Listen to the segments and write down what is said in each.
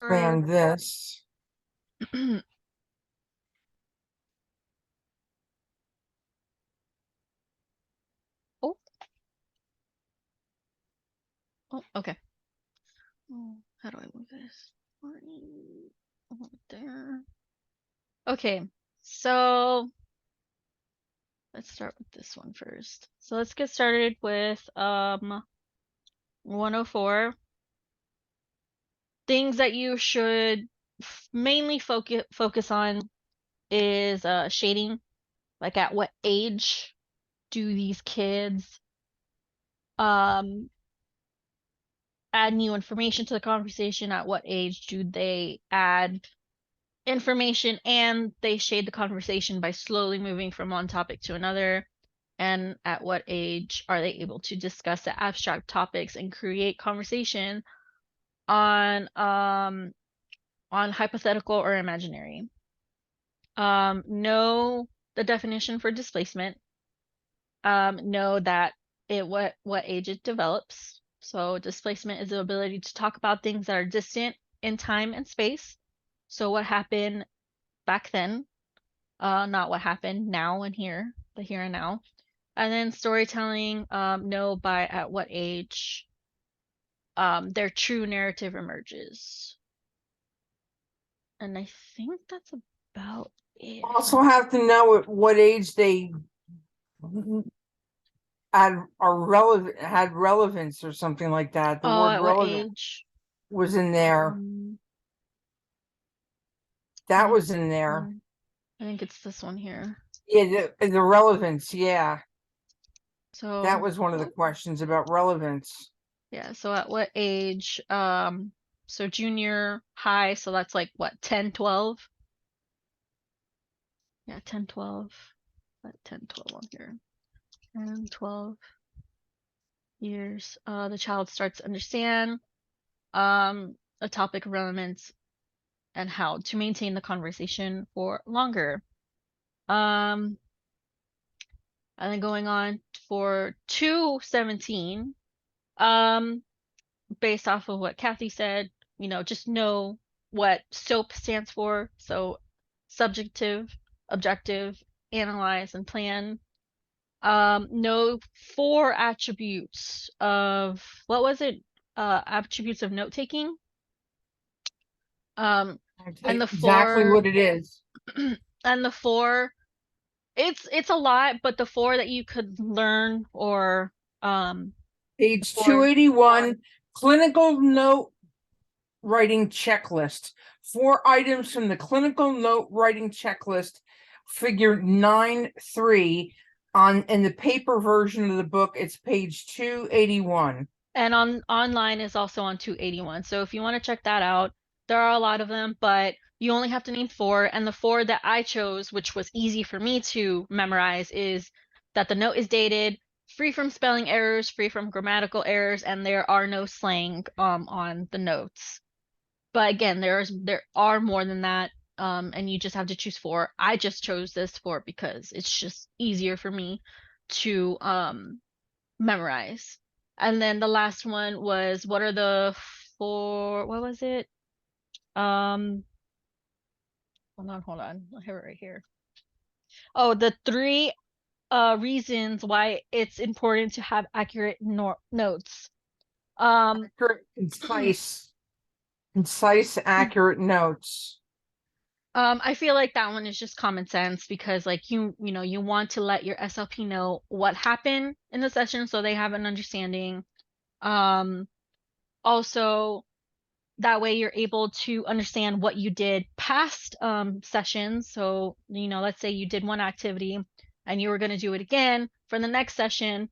expand this. Oh. Oh, okay. Oh, how do I move this? Oh, there. Okay, so let's start with this one first. So let's get started with 104. Things that you should mainly focus on is shading. Like at what age do these kids add new information to the conversation? At what age do they add information and they shade the conversation by slowly moving from one topic to another? And at what age are they able to discuss the abstract topics and create conversation on hypothetical or imaginary? Know the definition for displacement. Know that what age it develops. So displacement is the ability to talk about things that are distant in time and space. So what happened back then, not what happened now and here, the here and now. And then storytelling, know by at what age their true narrative emerges. And I think that's about it. Also have to know at what age they had relevance or something like that. The word At what relevant age? was in there. That was in there. I think it's this one here. Yeah, the relevance, yeah. So That was one of the questions about relevance. yeah, so at what age? So junior high, so that's like what, 10, 12? Yeah, 10, 12. At 10, 12 on here. 10, 12 years. The child starts to understand a topic of relevance and how to maintain the conversation for longer. And then going on for 217, based off of what Kathy said, just know what SOAP stands for. So subjective, objective, analyze, and plan. Know 4 attributes of, what was it? Attributes of note taking. And the Exactly 4 what it is. and the 4, it's a lot, but the 4 that you could learn, or Page 4 281, clinical note writing checklist. 4 items from the clinical note writing checklist, figure 9.3. In the paper version of the book, it's page 281. And online is also on 281. So if you want to check that out, there are a lot of them, but you only have to name 4. And the 4 that I chose, which was easy for me to memorize, is that the note is dated, free from spelling errors, free from grammatical errors, and there are no slang on the notes. But again, there are more than that, and you just have to choose 4. I just chose this 4 because it's just easier for me to memorize. And then the last one was, what are the 4, what was it? Hold on. I have it right here. Oh, the 3 reasons why it's important to have accurate notes. Concise, accurate notes. I feel like that one is just common sense, because like you want to let your SLP know what happened in the session so they have an understanding. Also, that way you're able to understand what you did past sessions. So, let's say you did one activity and you were going to do it again for the next session,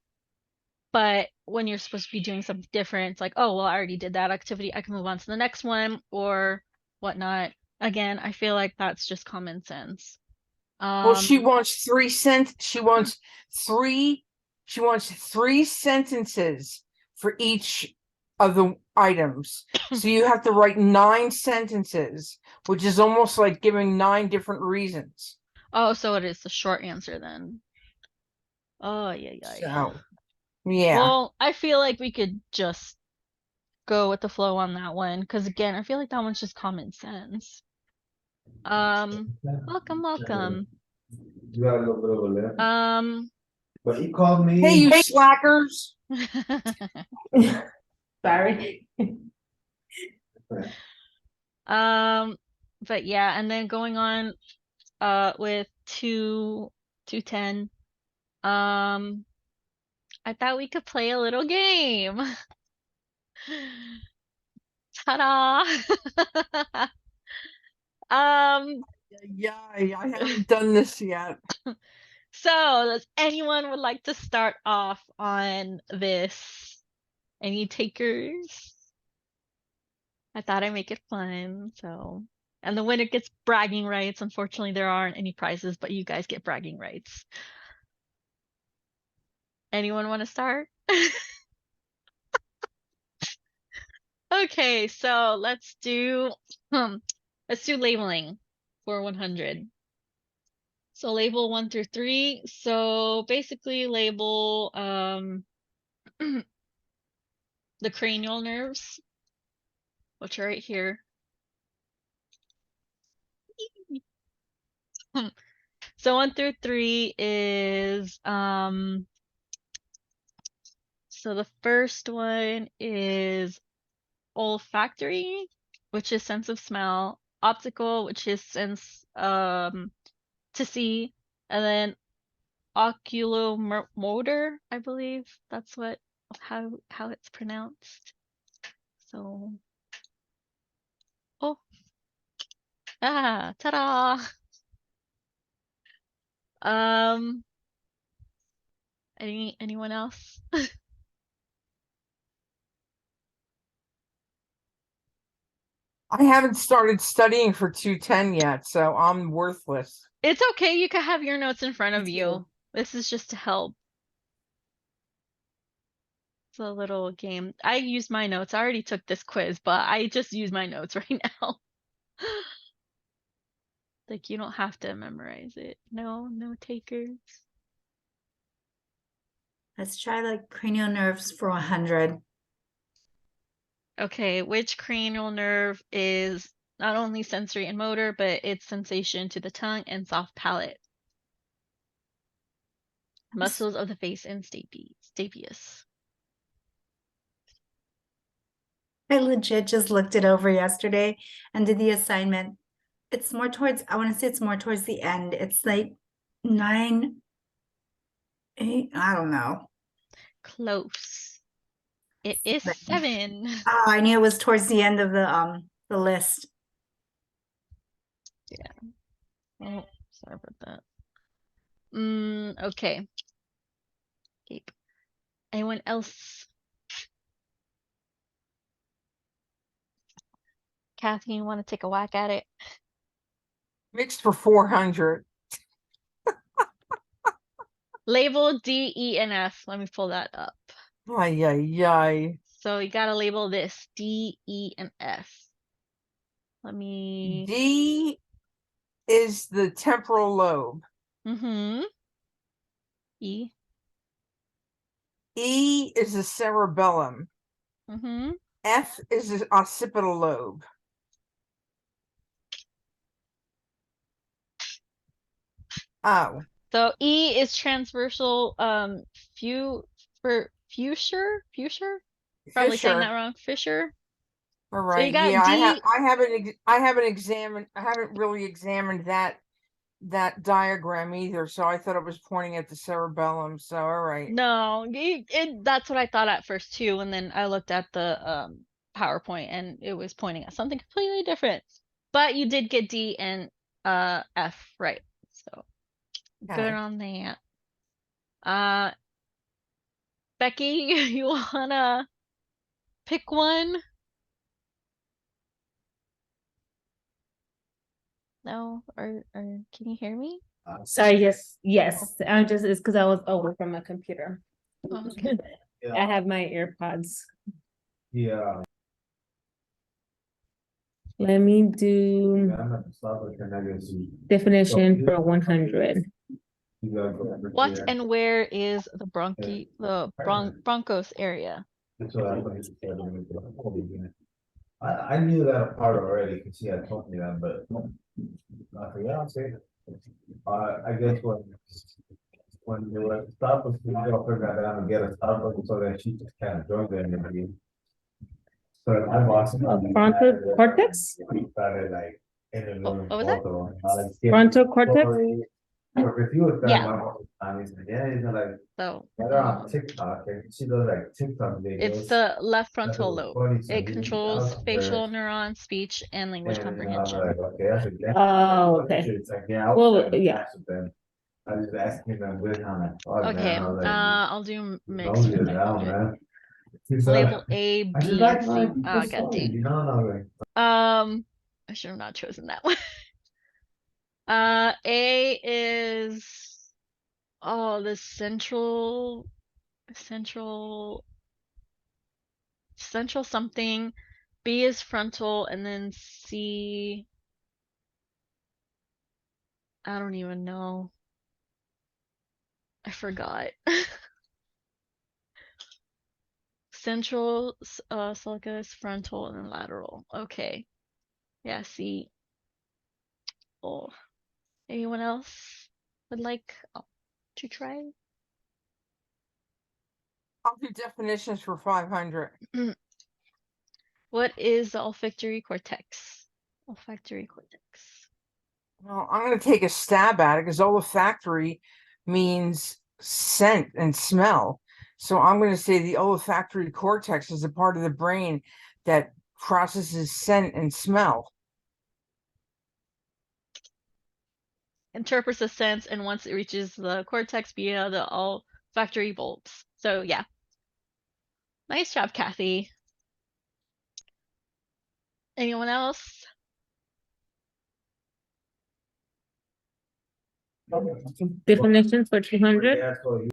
but when you're supposed to be doing something different, it's like, oh, well, I already did that activity, I can move on to the next one or whatnot. Again, I feel like that's just common sense. Well, she wants 3 sentences for each of the items. So you have to write 9 sentences, which is almost like giving 9 different reasons. Oh, so it is the short answer then. Oh, yeah. So, yeah. Well, I feel like we could just go with the flow on that one, because again, I feel like that one's just common sense. Welcome. You got a little bit of a lift. But he called Hey, me. you slackers. Sorry. But yeah, and then going on with 210. I thought we could play a little game. Ta-da! Yeah, I haven't done this yet. So does anyone would like to start off on this? Any takers? I thought I'd make it fun, so. And the winner gets bragging rights. Unfortunately, there aren't any prizes, but you guys get bragging rights. Anyone want to start? Okay, so let's do labeling for 100. So label 1 through 3. So basically label the cranial nerves, which are right here. So 1 through 3 is so the first one is olfactory, which is sense of smell, optical, which is sense to see, and then oculomotor, I believe that's how it's pronounced. So ta-da. Anyone else? I haven't started studying for 210 yet, so I'm worthless. It's okay, you can have your notes in front of Me you. too. This is just to help. It's a little game. I used my notes. I already took this quiz, but I just use my notes right now. Like, you don't have to memorize it. No takers. Let's try like cranial nerves for 100. Okay, which cranial nerve is not only sensory and motor, but it's sensation to the tongue and soft palate? Muscles of the face and stapes. I legit just looked it over yesterday and did the assignment. It's more towards, I want to say it's more towards the end. It's like 9, 8, I don't know. Close. It is 7. 7. Oh, I knew it was towards the end of the list. Yeah. Oh, sorry about that. Okay. Gabe. Anyone else? Kathy, you want to take a whack at it? Mixed for 400. Label D, E, and F. Let me pull that up. Ay, ay, ay. So you gotta label this D, E, and F. Let me. D is the temporal lobe. E. E is the cerebellum. F is the occipital lobe. Oh. So E is transversal fissure? Probably saying that wrong. Fissure. All So you right. got Yeah, D. I haven't really examined that diagram either, so I thought it was pointing at the cerebellum. So all right. No, that's what I thought at first too, and then I looked at the PowerPoint and it was pointing at something completely different. But you did get D and F right. So Okay. good on that. Becky, you wanna pick one? No, or can you hear me? Sorry, yes. I just it's because I was away from my computer. Oh, okay. I have my AirPods. Yeah. Let me do definition for 100. What and where is the bronchos area? So that's what he said to me. I knew that part already because he had told me that, but I forgot. I'll say. I guess when they were at Starbucks, the girlfriend got down and get a Starbucks so that she just kind of joined the interview. So my boss. Frontal cortex? Started like interviewing What was that? both of them. I, like, Frontal cortex? Or if you was Yeah. time, he's like, yeah, he's like, So they're on TikTok and she does like TikTok videos. it's the left frontal That's lobe. funny, so It he- controls I was facial embarrassed. neurons, speech, and language And I was comprehension. like, okay, that's exactly. Oh, okay. It's like, yeah, I Well, was trying to yeah. pass with them. I was just asking them good time. Oh, Okay, man, I was like, I'll do don't mixed get for it down, 500. man. He's Label A, I just B, like and C. my I got D. you know, and I was like, I should have not chosen that one. A is the central something. B is frontal, and then C, I don't even know. I forgot. Central, sulcus, frontal, and then lateral. Okay. Yeah, C. Oh, anyone else would like to try? I'll do definitions for 500. What is the olfactory cortex? Olfactory cortex. Well, I'm going to take a stab at it because olfactory means scent and smell. So I'm going to say the olfactory cortex is a part of the brain that processes scent and smell. Interprets the sense, and once it reaches the cortex via the olfactory bulbs. So yeah. Nice job, Kathy. Anyone else? Definition for 200? yeah, so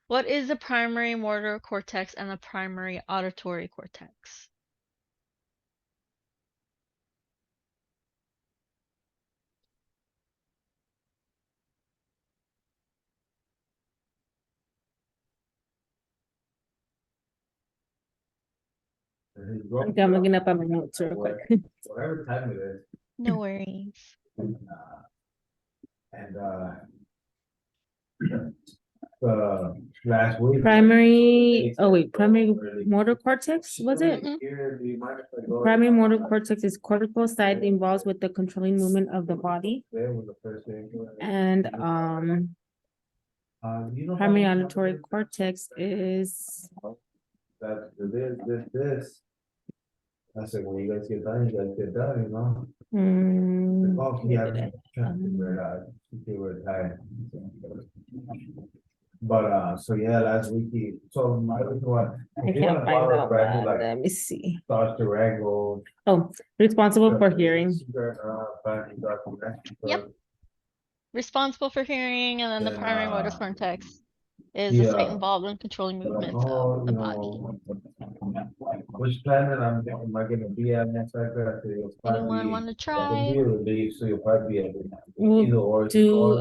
What is the primary motor cortex and the primary auditory cortex? Okay, I'm looking up on my notes real quick. whatever time it is. No worries. And last week. Primary motor cortex, was it? Mhm. Primary motor cortex is cortical side involved with the controlling movement of the body. And primary auditory cortex is This. I said, when you guys get done, you know. Oh, where yeah, did it? trying to figure it out. Figure it out. But so yeah, last week so my one. I can't find that one. Let me see. Oh, responsible for hearing. Yep. Responsible for hearing, and then the Then, primary motor cortex is the site involved in controlling movements of the body. Which planet am I gonna be at next week? Anyone want to try? So you'll probably be at We'll either or. do,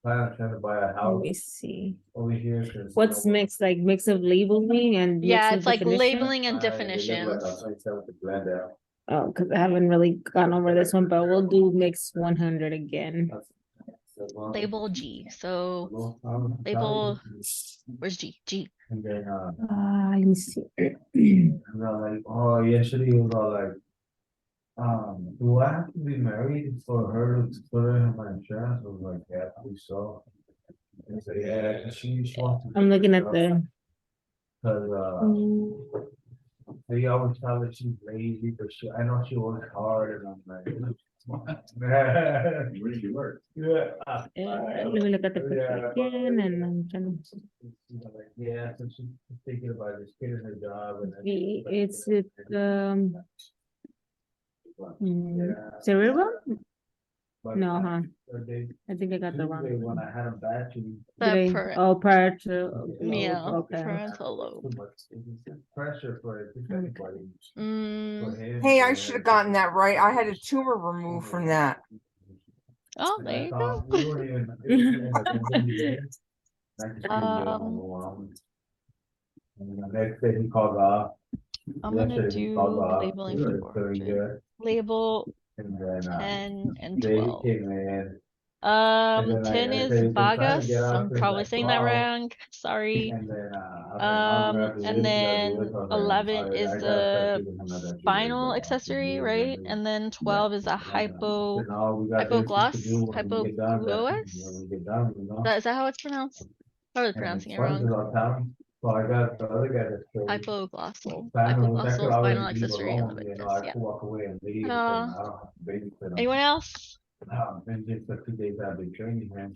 Plan on trying to buy a let house me see. over here. 'Cause, What's mixed, like mix of labeling and Yeah, mix of it's like definition? labeling and they look like definitions. a 27 with Glendale. Oh, because I haven't really gone over this one, but we'll do mix 100 again. Label G. So label, where's G? G. And then, Let me see. and they're like, oh, yesterday it was all like, do I have to be married for her to put her in my insurance? I was like, yeah, I think so. And so, yeah, 'cause she wants to. I'm looking at the. Cause, they always tell that she's lazy, but I know she works hard, and I'm like. Where do you work? Yeah. Let me look at the picture again, and I'm trying to. Yeah, so she's thinking about just getting her job and. It's cerebral? No, huh? I think I got the wrong When one. I had them back, she. Prior to. Yeah, Okay. parental lobe. Pressure for everybody. Hey, I should have gotten that right. I had a tumor removed from that. Oh, there you go. And then the next day he called off. I'm gonna Yesterday he do called off. labeling He for was 400. good. Label And then 10 and they 12. came in. And then 10 I is said, "You've been trying to get Vagas. out I'm since probably like saying that 12." wrong. Sorry. And then I said, "I'll grab the And list, you gotta do then it." I was like, "I'm 11 sorry, is I gotta start the giving him another spinal accessory, right? And then 12 is a So now we got this to hypogloss, do when we get done, when hypogloss. we get done, you know? Is that how it's pronounced? Probably And pronouncing it sponges wrong. on town, so I got the other guy that's still. Hypoglossal, Spinal, which I could hypoglossal, always spinal leave accessory, and the alone, you know, vagus. I Yeah. could walk away and leave, and I don't have to babysit him. Anyone else? And just the 2 days I've been training him.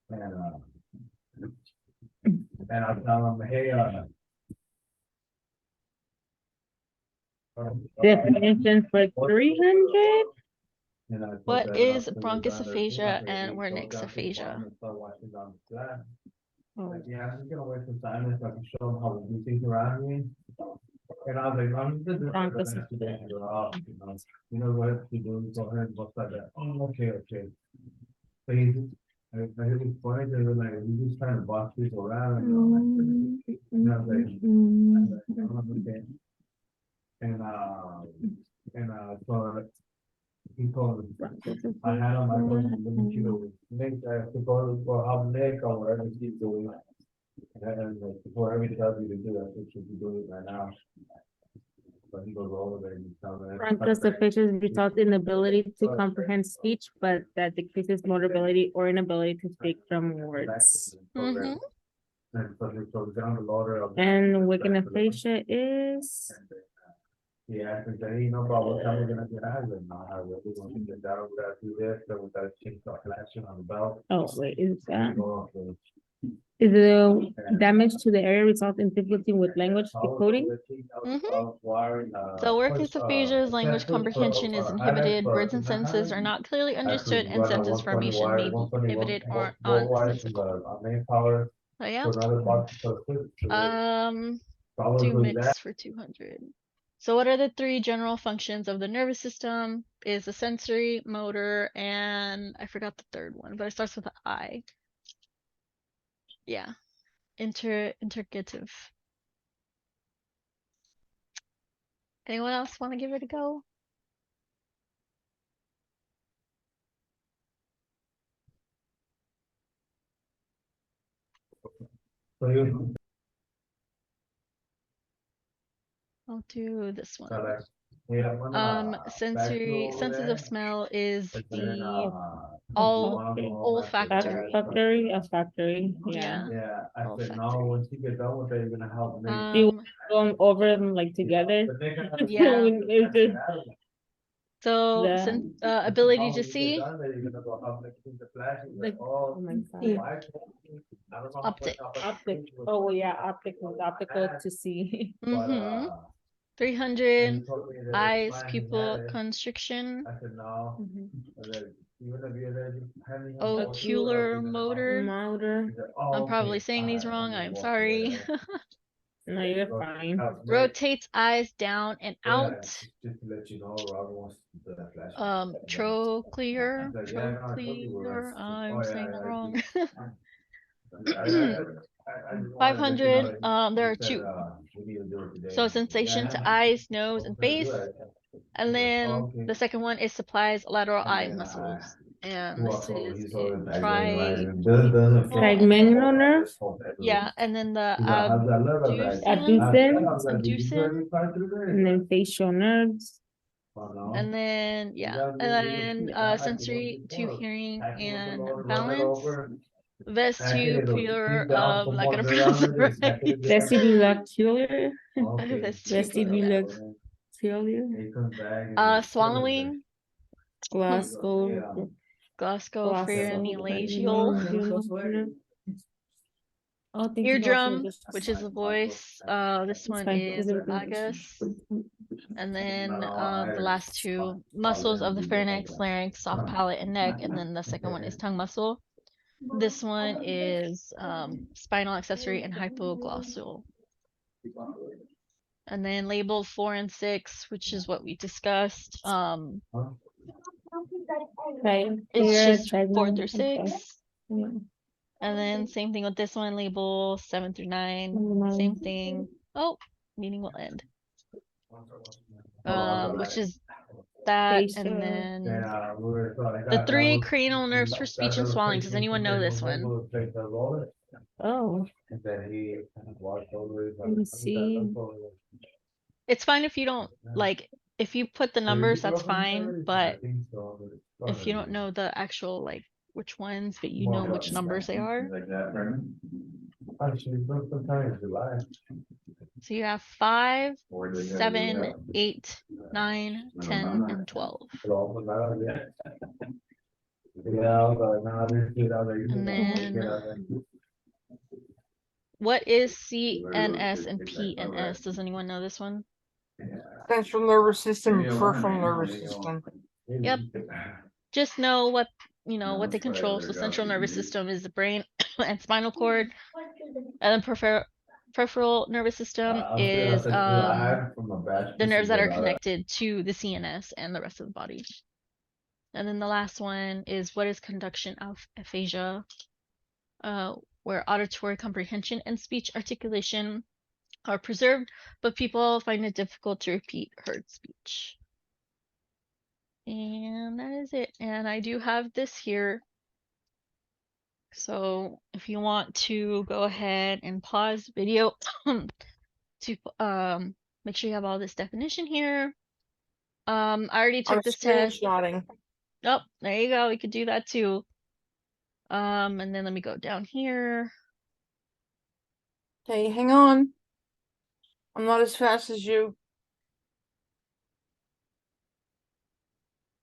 And I'm telling him, hey, Definition for 300? What is bronchosaphagia and wernixaphagia? Oh, Like, yeah, I'm just gonna wait some time so I can show them how to do things around me. And I was like, I'm just doing Broncos the is best today, you know what you do, go ahead and look like that. Oh, okay. So he just, I heard his point, they were like, we just trying to boss people around. And I'm like, you know, like, I'm okay. So he told me, I had on my phone, you know, Nick, I have to go for how Nick or whatever he's doing. And like, before every tells you to do that, it should be doing it right now. But he goes over there and he tells me. Bronchosaphagia results in ability to comprehend speech, but that decreases motor ability or inability to speak from words. Mhm. And so we got on the loader. And wickenaphasia is He asked me, hey, you know about what time we're gonna get out of it? No, I really want to get down, we gotta do this, then we gotta change the flashing on the belt. oh wait, is that Go off the- is the damage to the area result in difficulty with language decoding? So workhosaphasia's language comprehension is inhibited, words and sentences are not clearly understood, and sentence formation may be inhibited or unsensical. So yeah. Do mix for 200. So what are the 3 general functions of the nervous system? Is the sensory, motor, and I forgot the third one, but it starts with the I. Yeah. Interrogative. Anyone else want to give it a go? I'll do this one. Senses of smell is the olfactory. Olfactory, yeah. Yeah, I said, no, Olfactory. once you get done with that, you're gonna help me. Do you go over them like together? Yeah. Is it So the- ability to see, Like, oh my God. optic. Optic, oh well, yeah, optical to see. Mm-hmm. 300 eyes, pupil constriction, I said, no. Mhm. ocular motor. Motor, I'm probably saying these wrong. I'm sorry. no, you're fine. Rotates eyes down and out. Just to let you know, Robert wants to do that flash. Trochlear. Like, yeah, no, I told you Trochlear. we're I'm oh, saying yeah, that I wrong. just wanted to let 500. you know that There are you said, 2. we need to do it today. So sensation to eyes, nose, and face. And then Okay. the second one is supplies lateral eye then, muscles. And Walks this over, is he's always in aggravating, tri. doesn't feel Like and then- manual nerve, Yeah, and then the He's like, how's that look? I was like, abducens, I was like, did you abducens, really fight through this? and then facial nerves. Oh, no. and then yeah, Yeah, and then sensory to hearing and balance. Vestibular, I'm not gonna pronounce it right. Vestibular, Vestibular. vestibular, Swallowing, Glasgow, glossopharyngeal. Oh, thank you, Eardrum, Glasgow. which is the voice. This one fine. is vagus. And then the last 2 muscles of the pharynx, larynx, soft palate, and neck. And then the second one is tongue muscle. This one is spinal accessory and hypoglossal. And then labeled 4 and 6, which is what we discussed. Right. It's Here, just 4 through 6. okay. Yeah. And then same thing with this one, label 7 through 9, same thing. Oh, meeting will end. Which is that, Face, and And, then we were, so I the got- that 3 was- cranial nerves for speech and that swallowing. Does anyone know this one? was like the roller, oh, and then he kind of walked over. he's like, Let me "Oh, see. that's all." It's fine if you don't like, if you put the So numbers, you that's go from fine, there? I but think so, but it's if you gonna don't be know the actual like which ones, but you more know about which numbers they are. Like that, right? Actually, sometimes July. So you have 5, Or they gotta do 7, that. 8, 9, 10, and 12. Pero, pues, nada, ya. Yeah, I was like, nah, this kid out there, you And know, then get out there. what is CNS and PNS? Does anyone know this one? Central nervous system, Maybe I peripheral wanna, nervous maybe I system. Yep. Just know what what they that's why control. they're So central got nervous these- system is the brain and spinal cord, and then peripheral nervous system is the nerves that are connected to the CNS and the rest of the body. And then the last one is what is conduction of aphasia, where auditory comprehension and speech articulation are preserved, but people find it difficult to repeat heard speech. And that is it. And I do have this here. So if you want to go ahead and pause video to make sure you have all this definition here. I already I'm took this test. screenshotting. Oh, there you go. We could do that too. And then let me go down here. Okay, hang on. I'm not as fast as you.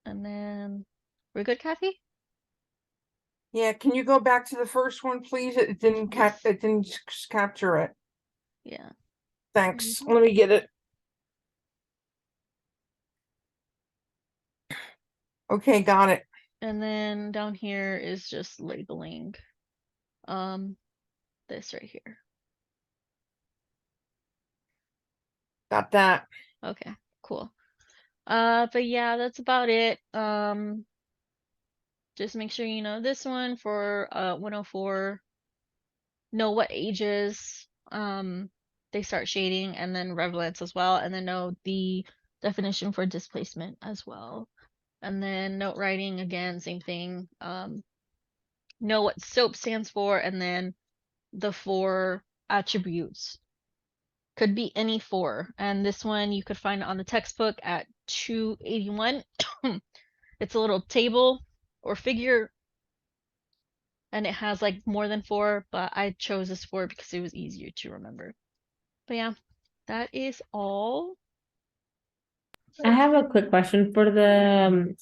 And then we're good, Kathy? Yeah, can you go back to the first one, please? It didn't capture it. Yeah. Thanks. Let me get it. Okay, got it. And then down here is just labeling this right here. Got that. Okay, cool. But yeah, that's about it. Just make sure you know this one for 104. Know what ages they start shading, and then relevance as well, and then know the definition for displacement as well. And then note writing, again, same thing. Know what SOAP stands for, and then the 4 attributes. Could be any 4, and this one you could find on the textbook at 281. It's a little table or figure, and it has like more than 4, but I chose this 4 because it was easier to remember. But yeah, that is all. I have a quick question for the